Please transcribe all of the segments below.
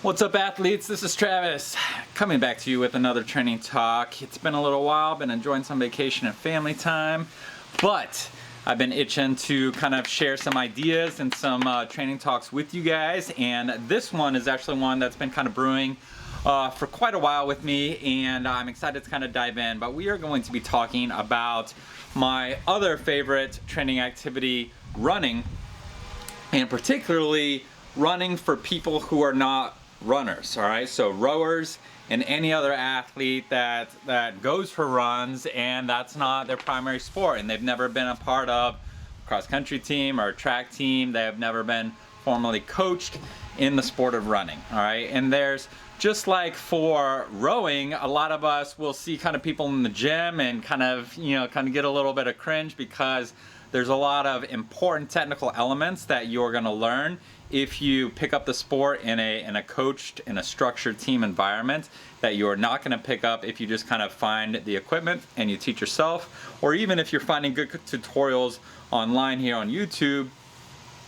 What's up, athletes? This is Travis coming back to you with another training talk. It's been a little while, been enjoying some vacation and family time, but I've been itching to kind of share some ideas and some training talks with you guys, and this one is actually one that's been kind of brewing for quite a while with me, and I'm excited to kind of dive in. But we are going to be talking about my other favorite training activity, running, and particularly running for people who are not runners. All right, so rowers and any other athlete that goes for runs and that's not their primary sport, and they've never been a part of a cross-country team or a track team. They have never been formally coached in the sport of running. All right, and there's, just like for rowing, a lot of us will see kind of people in the gym and kind of get a little bit of cringe because there's a lot of important technical elements that you're going to learn if you pick up the sport in a coached, in a structured team environment, that you're not going to pick up if you just kind of find the equipment and you teach yourself, or even if you're finding good tutorials online here on YouTube,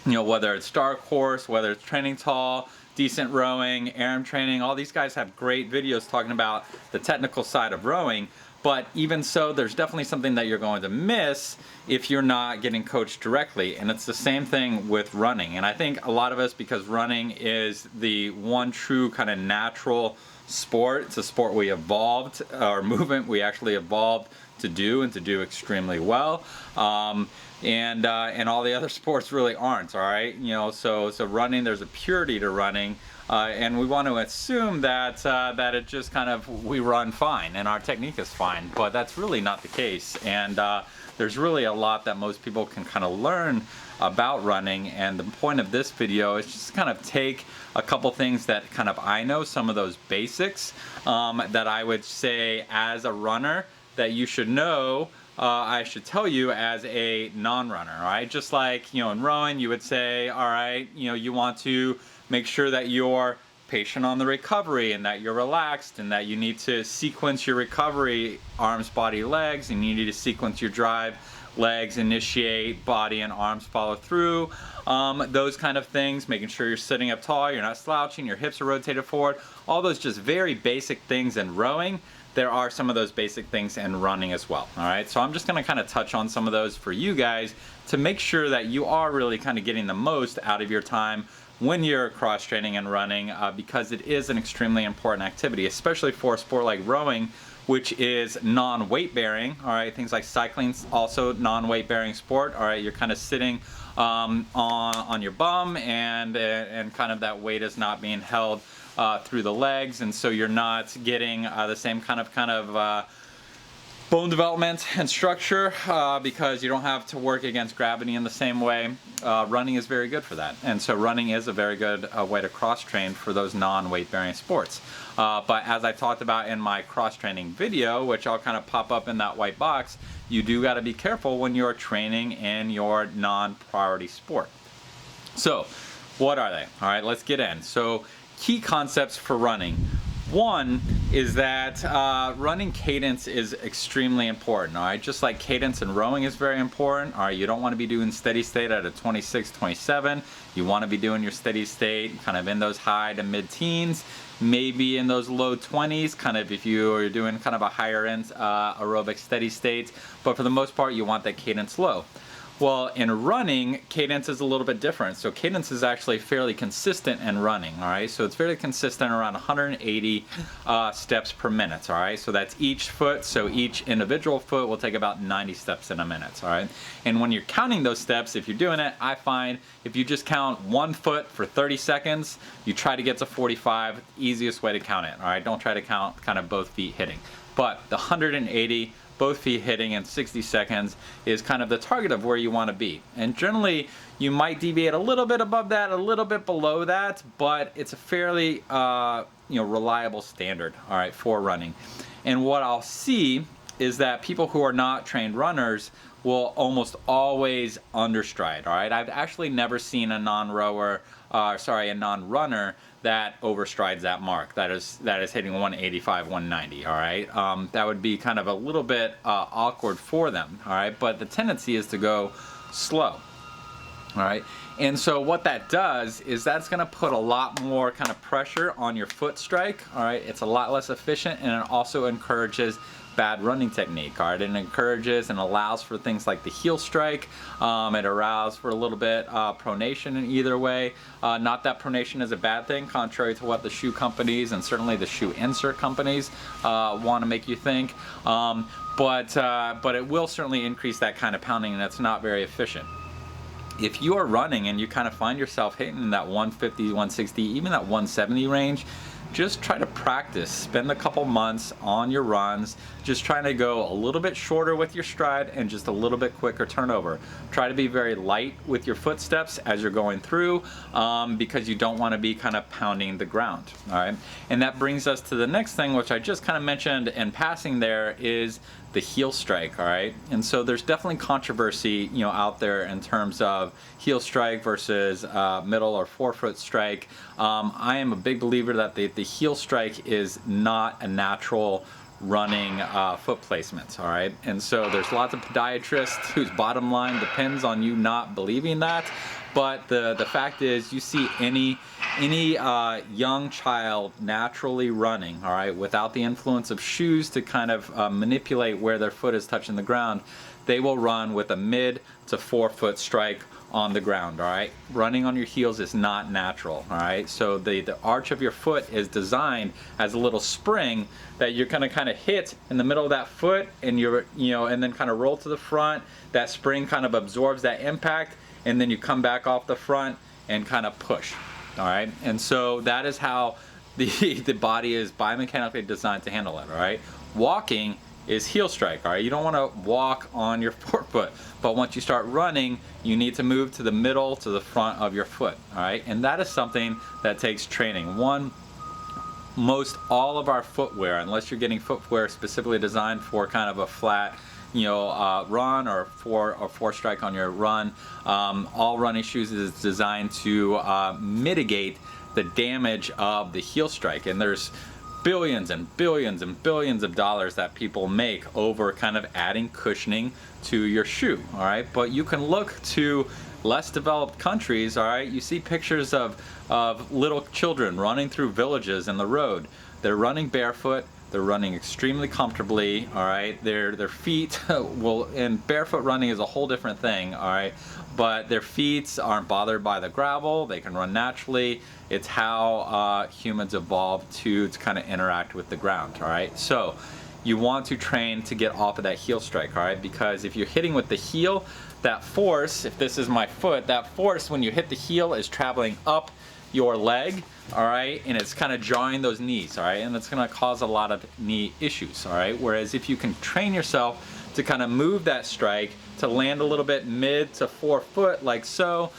whether it's Dark Horse, whether it's Training Tall, Decent Rowing, Aram Training. All these guys have great videos talking about the technical side of rowing. But even so, there's definitely something that you're going to miss if you're not getting coached directly. And it's the same thing with running. And I think a lot of us, because running is the one true kind of natural sport, it's a sport we evolved, or movement we actually evolved to do, and to do extremely well. And all the other sports really aren't. All right, so running, there's a purity to running. And we want to assume that it just kind of, we run fine and our technique is fine, but that's really not the case. And there's really a lot that most people can kind of learn about running, and the point of this video is just kind of take a couple things that kind of I know, some of those basics that I would say as a runner that you should know. I should tell you as a non-runner, all right? Just like, in rowing, you would say, all right, you want to make sure that you're patient on the recovery and that you're relaxed and that you need to sequence your recovery, arms, body, legs, and you need to sequence your drive, legs, initiate, body and arms follow through. Those kind of things, making sure you're sitting up tall, you're not slouching, your hips are rotated forward, all those just very basic things in rowing. There are some of those basic things in running as well. All right, so I'm just gonna kind of touch on some of those for you guys to make sure that you are really kind of getting the most out of your time when you're cross training and running, because it is an extremely important activity, especially for a sport like rowing, which is non-weight bearing. All right, things like cycling, also non-weight bearing sport. All right, you're kind of sitting on your bum, and kind of that weight is not being held through the legs, and so you're not getting the same kind of bone development and structure because you don't have to work against gravity in the same way. Running is very good for that, and so running is a very good way to cross train for those non-weight bearing sports. But as I talked about in my cross training video, which I'll kind of pop up in that white box, you do got to be careful when you're training in your non-priority sport. So what are they? All right, let's get in. So key concepts for running. One is that running cadence is extremely important. All right, just like cadence in rowing is very important. All right, you don't want to be doing steady state at a 26, 27. You want to be doing your steady state kind of in those high to mid-teens, maybe in those low 20s, kind of if you're doing kind of a higher end aerobic steady state. But for the most part, you want that cadence low. Well, in running, cadence is a little bit different. So cadence is actually fairly consistent in running, all right? So it's fairly consistent, around 180 steps per minute, all right? So that's each foot, so each individual foot will take about 90 steps in a minute, all right? And when you're counting those steps, if you're doing it, I find if you just count one foot for 30 seconds, you try to get to 45, easiest way to count it, all right? Don't try to count kind of both feet hitting. But the 180, both feet hitting in 60 seconds is kind of the target of where you want to be. And generally, you might deviate a little bit above that, a little bit below that, but it's a fairly reliable standard, all right, for running. And what I'll see is that people who are not trained runners will almost always understride, all right? I've actually never seen a non-runner that overstrides that mark. That is hitting 185, 190, all right? That would be kind of a little bit awkward for them, all right? But the tendency is to go slow. All right, and so what that does is that's going to put a lot more kind of pressure on your foot strike. All right, it's a lot less efficient, and it also encourages bad running technique. All right, it encourages and allows for things like the heel strike. It allows for a little bit pronation in either way. Not that pronation is a bad thing, contrary to what the shoe companies and certainly the shoe insert companies want to make you think. But it will certainly increase that kind of pounding, and it's not very efficient. If you are running and you kind of find yourself hitting in that 150, 160, even that 170 range, just try to practice. Spend a couple months on your runs, just trying to go a little bit shorter with your stride and just a little bit quicker turnover. Try to be very light with your footsteps as you're going through, because you don't want to be kind of pounding the ground. All right, and that brings us to the next thing, which I just kind of mentioned in passing there, is the heel strike. All right, and so there's definitely controversy, out there in terms of heel strike versus middle or forefoot strike. I am a big believer that the heel strike is not a natural running foot placement. All right, and so there's lots of podiatrists whose bottom line depends on you not believing that. But the fact is, you see any young child naturally running, all right, without the influence of shoes to kind of manipulate where their foot is touching the ground, they will run with a mid to forefoot strike on the ground. All right, running on your heels is not natural. All right, so the arch of your foot is designed as a little spring that you're gonna kind of hit in the middle of that foot, and and then kind of roll to the front. That spring kind of absorbs that impact, and then you come back off the front and kind of push. All right, and so that is how the body is biomechanically designed to handle it. All right, walking is heel strike. All right, you don't want to walk on your forefoot, but once you start running, you need to move to the middle to the front of your foot. All right, and that is something that takes training. Most all of our footwear, unless you're getting footwear specifically designed for kind of a flat run or four strike on your run, all running shoes is designed to mitigate the damage of the heel strike. And there's billions and billions and billions of dollars that people make over kind of adding cushioning to your shoe. All right, but you can look to less developed countries. All right, you see pictures of little children running through villages in the road. They're running barefoot. They're running extremely comfortably. All right, their feet and barefoot running is a whole different thing. All right, but their feet aren't bothered by the gravel. They can run naturally. It's how humans evolved to kind of interact with the ground. All right, so you want to train to get off of that heel strike. All right, because if you're hitting with the heel, that force, if this is my foot, that force when you hit the heel is traveling up your leg, all right, and it's kind of jarring those knees, all right, and it's going to cause a lot of knee issues, all right. Whereas if you can train yourself to kind of move that strike to land a little bit mid to forefoot like so,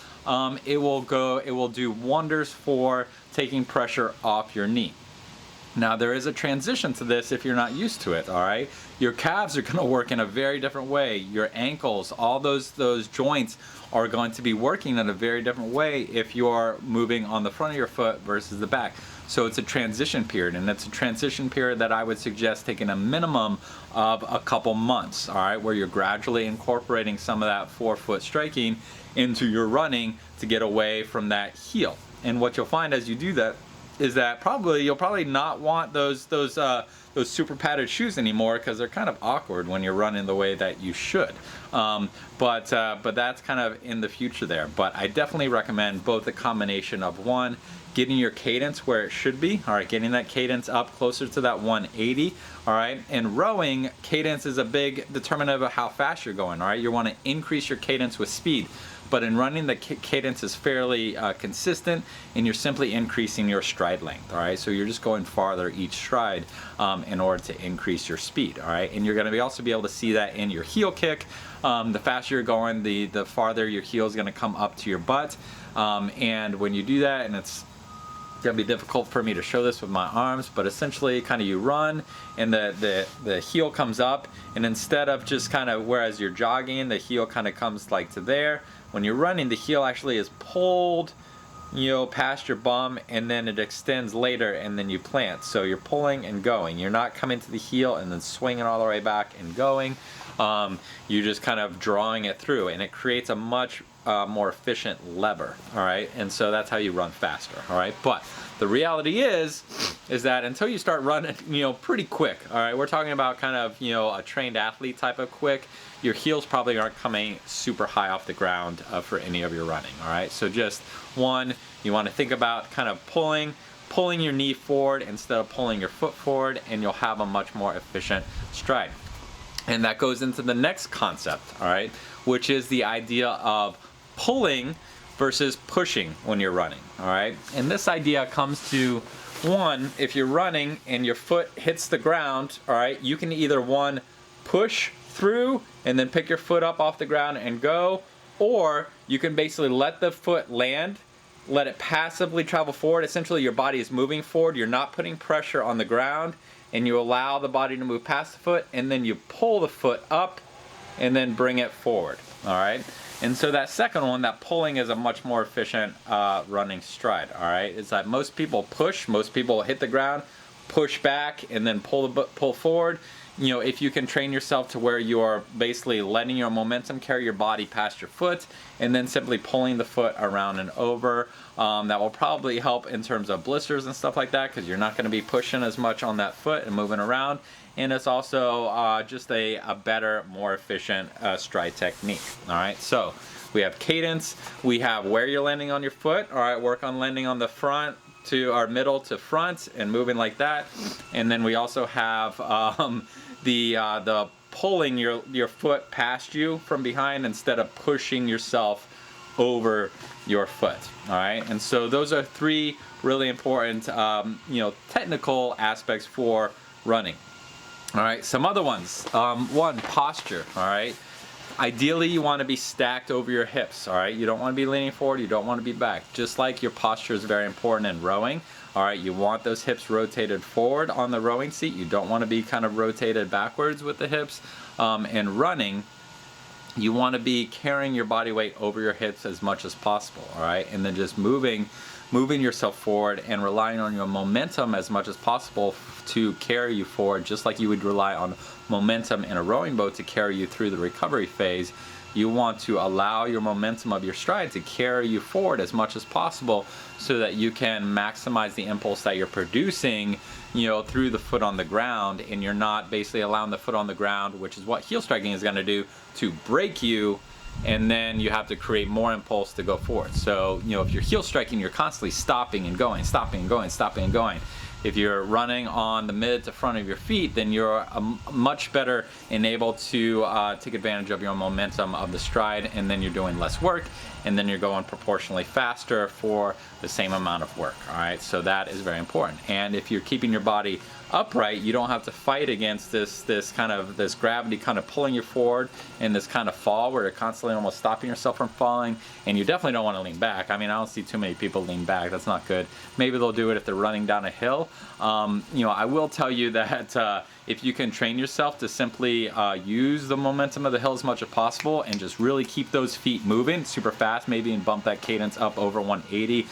it will do wonders for taking pressure off your knee. Now there is a transition to this if you're not used to it. All right, your calves are going to work in a very different way. Your ankles, all those joints are going to be working in a very different way if you're moving on the front of your foot versus the back. So it's a transition period, and it's a transition period that I would suggest taking a minimum of a couple months. All right, where you're gradually incorporating some of that forefoot striking into your running to get away from that heel. And what you'll find as you do that is that you'll probably not want those super padded shoes anymore, because they're kind of awkward when you're running the way that you should. But that's kind of in the future there. But I definitely recommend both a combination of one, getting your cadence where it should be, all right, getting that cadence up closer to that 180, all right, and rowing cadence is a big determinant of how fast you're going, all right. You want to increase your cadence with speed. But in running, the cadence is fairly consistent, and you're simply increasing your stride length, all right? So you're just going farther each stride in order to increase your speed, all right? And you're going to also be able to see that in your heel kick. The faster you're going, the farther your heel is going to come up to your butt. And when you do that, and it's going to be difficult for me to show this with my arms, but essentially kind of you run and the heel comes up, and instead of just kind of, whereas you're jogging, the heel kind of comes like to there. When you're running, the heel actually is pulled, past your bum, and then it extends later, and then you plant. So you're pulling and going. You're not coming to the heel and then swinging all the way back and going. You're just kind of drawing it through, and it creates a much more efficient lever, all right? And so that's how you run faster, all right? But the reality is that until you start running, pretty quick, all right? We're talking about kind of, a trained athlete type of quick. Your heels probably aren't coming super high off the ground for any of your running, all right? So just one, you want to think about kind of pulling your knee forward instead of pulling your foot forward, and you'll have a much more efficient stride. And that goes into the next concept, all right, which is the idea of pulling versus pushing when you're running, all right? And this idea comes to, one, if you're running and your foot hits the ground, all right, you can either, one, push through and then pick your foot up off the ground and go, or you can basically let the foot land, let it passively travel forward. Essentially, your body is moving forward. You're not putting pressure on the ground, and you allow the body to move past the foot, and then you pull the foot up and then bring it forward, all right? And so that second one, that pulling, is a much more efficient running stride, all right? It's that most people push, most people hit the ground, push back, and then pull forward. If you can train yourself to where you are basically letting your momentum carry your body past your foot and then simply pulling the foot around and over, that will probably help in terms of blisters and stuff like that, because you're not going to be pushing as much on that foot and moving around. And it's also just a better, more efficient stride technique. All right, so we have cadence, we have where you're landing on your foot. All right, work on landing on the front to our middle to front and moving like that. And then we also have the pulling your foot past you from behind instead of pushing yourself over your foot. All right, and so those are three really important technical aspects for running. All right, some other ones. One, posture. All right, ideally you want to be stacked over your hips. All right, you don't want to be leaning forward, you don't want to be back. Just like your posture is very important in rowing. All right, you want those hips rotated forward on the rowing seat. You don't want to be kind of rotated backwards with the hips. And running, you want to be carrying your body weight over your hips as much as possible, all right? And then just moving yourself forward and relying on your momentum as much as possible to carry you forward, just like you would rely on momentum in a rowing boat to carry you through the recovery phase. You want to allow your momentum of your stride to carry you forward as much as possible so that you can maximize the impulse that you're producing, through the foot on the ground, and you're not basically allowing the foot on the ground, which is what heel striking is going to do, to break you, and then you have to create more impulse to go forward. So, if you're heel striking, you're constantly stopping and going, stopping and going, stopping and going. If you're running on the mid to front of your feet, then you're much better enabled to take advantage of your momentum of the stride, and then you're doing less work, and then you're going proportionally faster for the same amount of work, all right? So that is very important. And if you're keeping your body upright, you don't have to fight against this gravity kind of pulling you forward in this kind of fall where you're constantly almost stopping yourself from falling, and you definitely don't want to lean back. I mean, I don't see too many people lean back. That's not good. Maybe they'll do it if they're running down a hill. I will tell you that if you can train yourself to simply use the momentum of the hill as much as possible and just really keep those feet moving super fast, maybe and bump that cadence up over 180,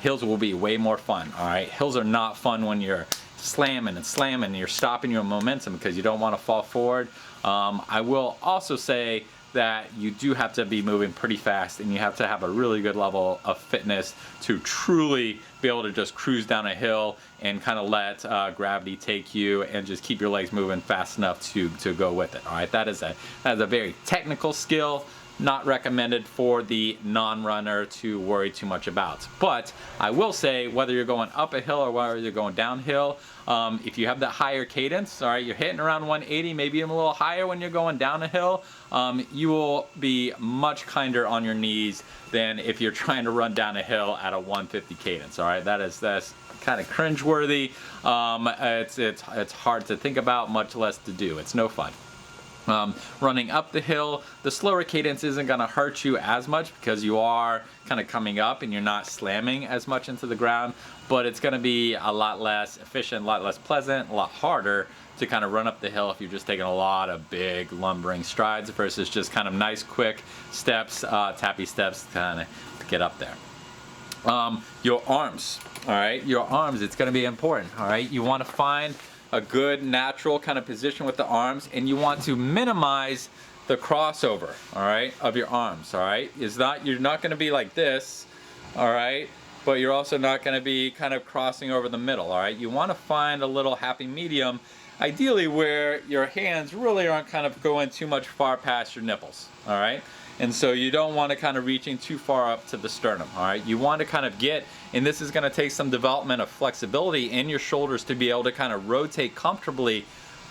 hills will be way more fun, all right? Hills are not fun when you're slamming and slamming and you're stopping your momentum because you don't want to fall forward. I will also say that you do have to be moving pretty fast, and you have to have a really good level of fitness to truly be able to just cruise down a hill and kind of let gravity take you and just keep your legs moving fast enough to go with it. All right, that is a very technical skill, not recommended for the non-runner to worry too much about. But I will say, whether you're going up a hill or whether you're going downhill, if you have that higher cadence, all right, you're hitting around 180, maybe even a little higher when you're going down a hill, you will be much kinder on your knees than if you're trying to run down a hill at a 150 cadence. All right, that's kind of cringeworthy. It's hard to think about, much less to do. It's no fun. Running up the hill, the slower cadence isn't going to hurt you as much because you are kind of coming up and you're not slamming as much into the ground, but it's going to be a lot less efficient, a lot less pleasant, a lot harder to kind of run up the hill if you're just taking a lot of big lumbering strides versus just kind of nice quick steps, tappy steps kind of to get up there. Your arms, all right, your arms, it's going to be important, all right? You want to find a good natural kind of position with the arms, and you want to minimize the crossover, all right, of your arms, all right? You're not gonna be like this, all right? But you're also not gonna be kind of crossing over the middle, all right? You wanna find a little happy medium, ideally where your hands really aren't kind of going too much far past your nipples, all right? And so you don't want to kind of reaching too far up to the sternum, all right? You want to kind of get, and this is going to take some development of flexibility in your shoulders to be able to kind of rotate comfortably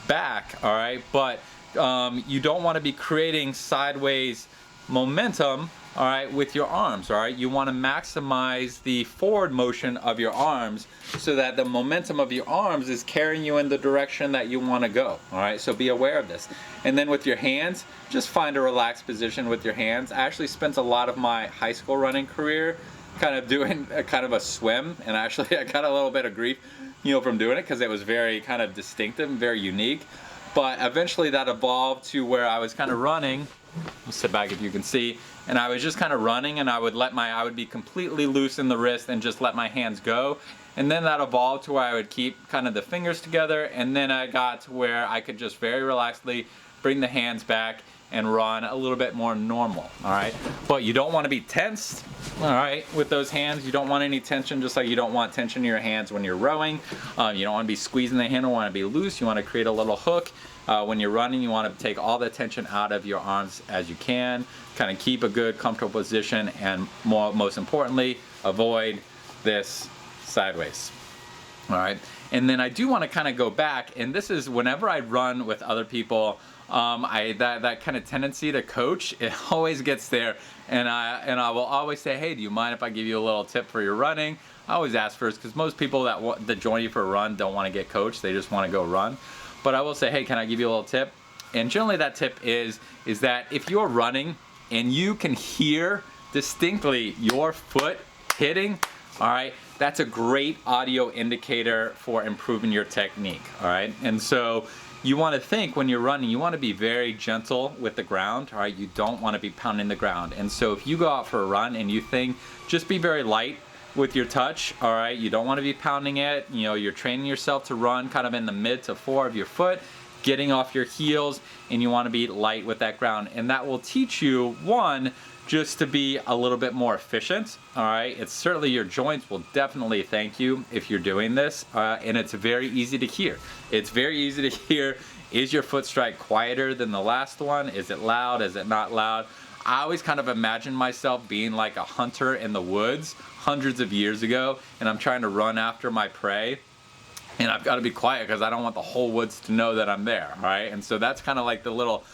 back, all right? But you don't want to be creating sideways momentum, all right, with your arms, all right? You want to maximize the forward motion of your arms so that the momentum of your arms is carrying you in the direction that you want to go, all right? So be aware of this. And then with your hands, just find a relaxed position with your hands. I actually spent a lot of my high school running career kind of doing a swim, and actually I got a little bit of grief, from doing it because it was very kind of distinctive and very unique. But eventually that evolved to where I was kind of running. I'll sit back if you can see. And I was just kind of running, and I would be completely loose in the wrist and just let my hands go. And then that evolved to where I would keep kind of the fingers together, and then I got to where I could just very relaxedly bring the hands back and run a little bit more normal, all right? But you don't want to be tensed, all right, with those hands. You don't want any tension, just like you don't want tension in your hands when you're rowing. You don't want to be squeezing the handle, you want to be loose. You want to create a little hook. When you're running, you want to take all the tension out of your arms as you can, kind of keep a good, comfortable position, and most importantly, avoid this sideways, all right? And then I do want to kind of go back, and this is whenever I run with other people, that kind of tendency to coach, it always gets there, and I will always say, hey, do you mind if I give you a little tip for your running? I always ask first, because most people that join you for a run don't want to get coached, they just want to go run. But I will say, hey, can I give you a little tip? And generally that tip is that if you're running and you can hear distinctly your foot hitting, all right, that's a great audio indicator for improving your technique, all right? And so you want to think when you're running, you want to be very gentle with the ground, all right? You don't want to be pounding the ground. And so if you go out for a run and you think, just be very light with your touch, all right? You don't want to be pounding it. You're training yourself to run kind of in the mid to fore of your foot, getting off your heels, and you want to be light with that ground. And that will teach you, one, just to be a little bit more efficient, all right? It's certainly, your joints will definitely thank you if you're doing this, and it's very easy to hear. It's very easy to hear, is your foot strike quieter than the last one? Is it loud? Is it not loud? I always kind of imagine myself being like a hunter in the woods hundreds of years ago, and I'm trying to run after my prey, and I've got to be quiet because I don't want the whole woods to know that I'm there, right? And so that's kind of like the little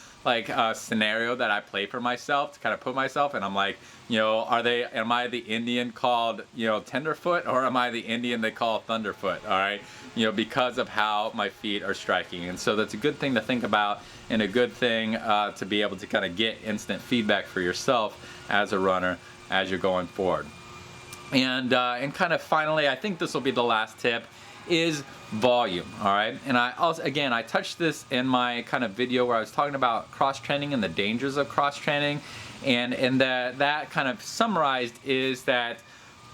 scenario that I play for myself to kind of put myself, and I'm like, am I the Indian called, Tenderfoot, or am I the Indian they call Thunderfoot, all right? Because of how my feet are striking. And so that's a good thing to think about, and a good thing to be able to kind of get instant feedback for yourself as a runner as you're going forward. And kind of finally, I think this will be the last tip, is volume, all right? And I touched this in my kind of video where I was talking about cross-training and the dangers of cross-training, and that kind of summarized is that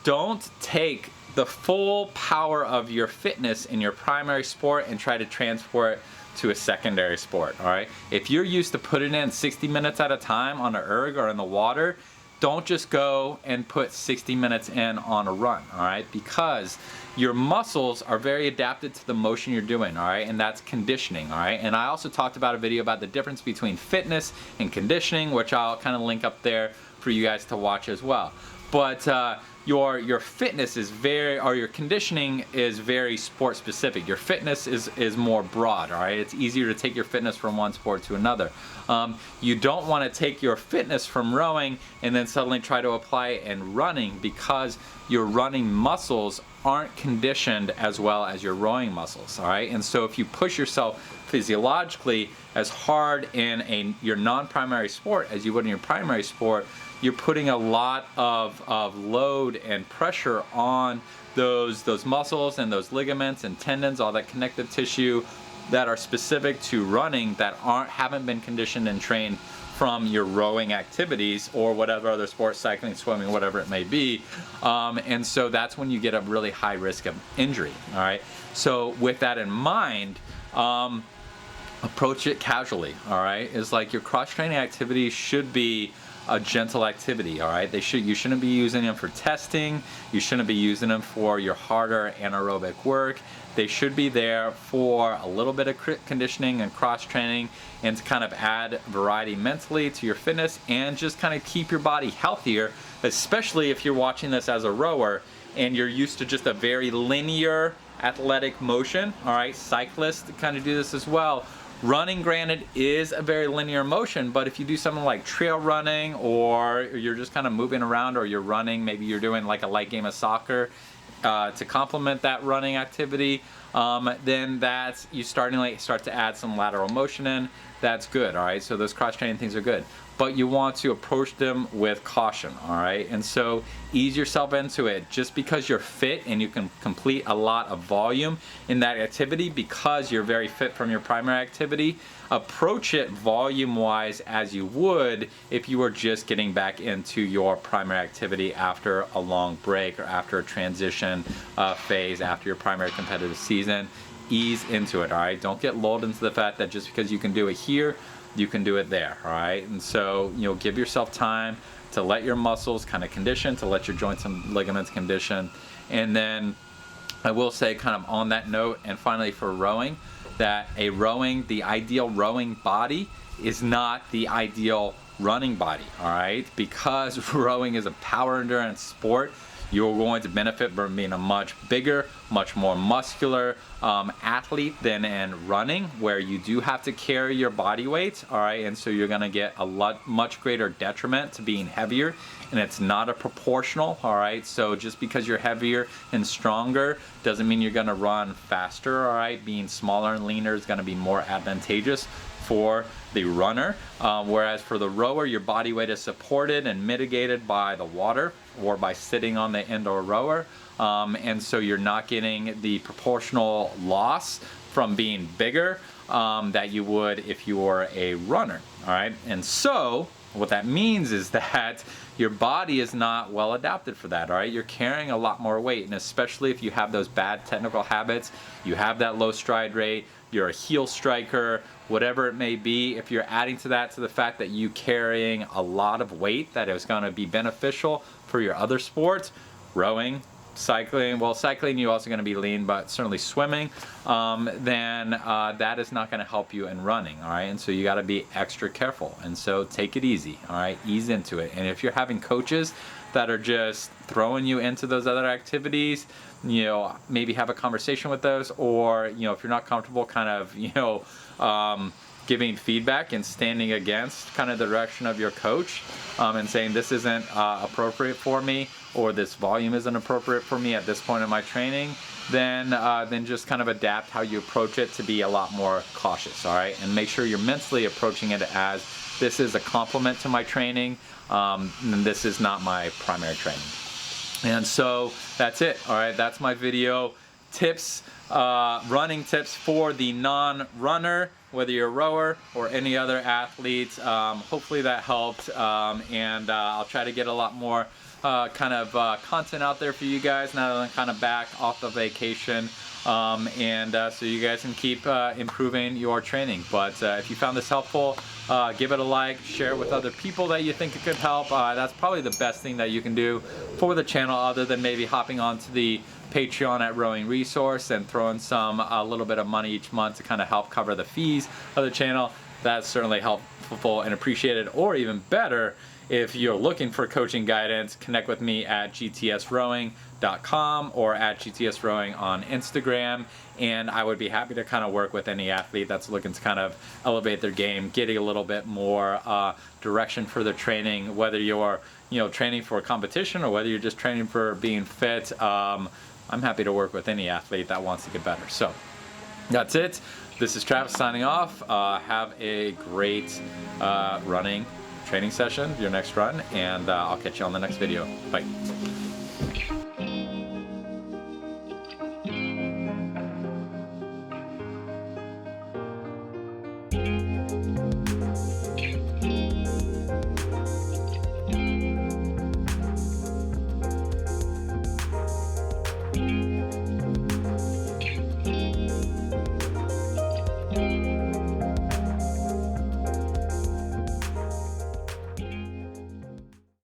don't take the full power of your fitness in your primary sport and try to transfer it to a secondary sport, all right? If you're used to putting in 60 minutes at a time on an erg or in the water, don't just go and put 60 minutes in on a run, all right? Because your muscles are very adapted to the motion you're doing, all right? And that's conditioning, all right? And I also talked about a video about the difference between fitness and conditioning, which I'll kind of link up there for you guys to watch as well. But your fitness is your conditioning is very sport specific. Your fitness is more broad, all right? It's easier to take your fitness from one sport to another. You don't want to take your fitness from rowing and then suddenly try to apply it in running, because your running muscles aren't conditioned as well as your rowing muscles, all right? And so if you push yourself physiologically as hard in your non-primary sport as you would in your primary sport, you're putting a lot of load and pressure on those muscles and those ligaments and tendons, all that connective tissue that are specific to running, that haven't been conditioned and trained from your rowing activities or whatever other sport, cycling, swimming, whatever it may be. And so that's when you get a really high risk of injury, all right? So with that in mind, approach it casually. All right, it's like your cross training activity should be a gentle activity. All right, you shouldn't be using them for testing. You shouldn't be using them for your harder anaerobic work. They should be there for a little bit of conditioning and cross training, and to kind of add variety mentally to your fitness and just kind of keep your body healthier, especially if you're watching this as a rower and you're used to just a very linear athletic motion. All right, cyclists kind of do this as well. Running, granted, is a very linear motion, but if you do something like trail running, or you're just kind of moving around, or you're running, maybe you're doing like a light game of soccer to complement that running activity, then you start to add some lateral motion in. That's good. All right, so those cross training things are good, but you want to approach them with caution. All right, and so ease yourself into it. Just because you're fit and you can complete a lot of volume in that activity because you're very fit from your primary activity, approach it volume wise as you would if you were just getting back into your primary activity after a long break or after a transition phase after your primary competitive season. Ease into it. All right, don't get lulled into the fact that just because you can do it here, you can do it there. All right, and so give yourself time to let your muscles kind of condition, to let your joints and ligaments condition. And then I will say, kind of on that note, and finally for rowing, that the ideal rowing body is not the ideal running body. All right, because rowing is a power endurance sport, you're going to benefit from being a much bigger, much more muscular athlete than in running, where you do have to carry your body weight. All right, and so you're going to get much greater detriment to being heavier, and it's not a proportional. All right, so just because you're heavier and stronger doesn't mean you're going to run faster. All right, being smaller and leaner is going to be more advantageous for the runner, whereas for the rower, your body weight is supported and mitigated by the water or by sitting on the indoor rower, and so you're not getting the proportional loss from being bigger that you would if you were a runner. All right, and so what that means is that your body is not well adapted for that. All right, you're carrying a lot more weight, and especially if you have those bad technical habits, you have that low stride rate, you're a heel striker, whatever it may be, if you're adding to that, to the fact that you carrying a lot of weight that is going to be beneficial for your other sports, rowing, cycling, well, cycling you're also going to be lean, but certainly swimming, then that is not going to help you in running. All right, and so you got to be extra careful, and so take it easy. All right, ease into it. And if you're having coaches that are just throwing you into those other activities, maybe have a conversation with those, or if you're not comfortable kind of giving feedback and standing against kind of the direction of your coach, and saying this isn't appropriate for me, or this volume isn't appropriate for me at this point in my training, then just kind of adapt how you approach it to be a lot more cautious. All right, and make sure you're mentally approaching it as this is a complement to my training, and this is not my primary training. And so that's it. All right, that's my video tips, running tips for the non-runner, whether you're a rower or any other athlete. Hopefully that helped, and I'll try to get a lot more content out there for you guys now that I'm kind of back off the vacation, and so you guys can keep improving your training. But if you found this helpful, give it a like, share it with other people that you think it could help. That's probably the best thing that you can do for the channel, other than maybe hopping onto the Patreon at Rowing Resource and throwing a little bit of money each month to kind of help cover the fees of the channel. That's certainly helpful and appreciated. Or even better, if you're looking for coaching guidance, connect with me at gtsrowing.com or at gtsrowing on Instagram, and I would be happy to kind of work with any athlete that's looking to kind of elevate their game, getting a little bit more direction for their training, whether you're training for a competition or whether you're just training for being fit. I'm happy to work with any athlete that wants to get better. So that's it. This is Travis signing off. Have a great running training session, your next run, and I'll catch you on the next video. Bye.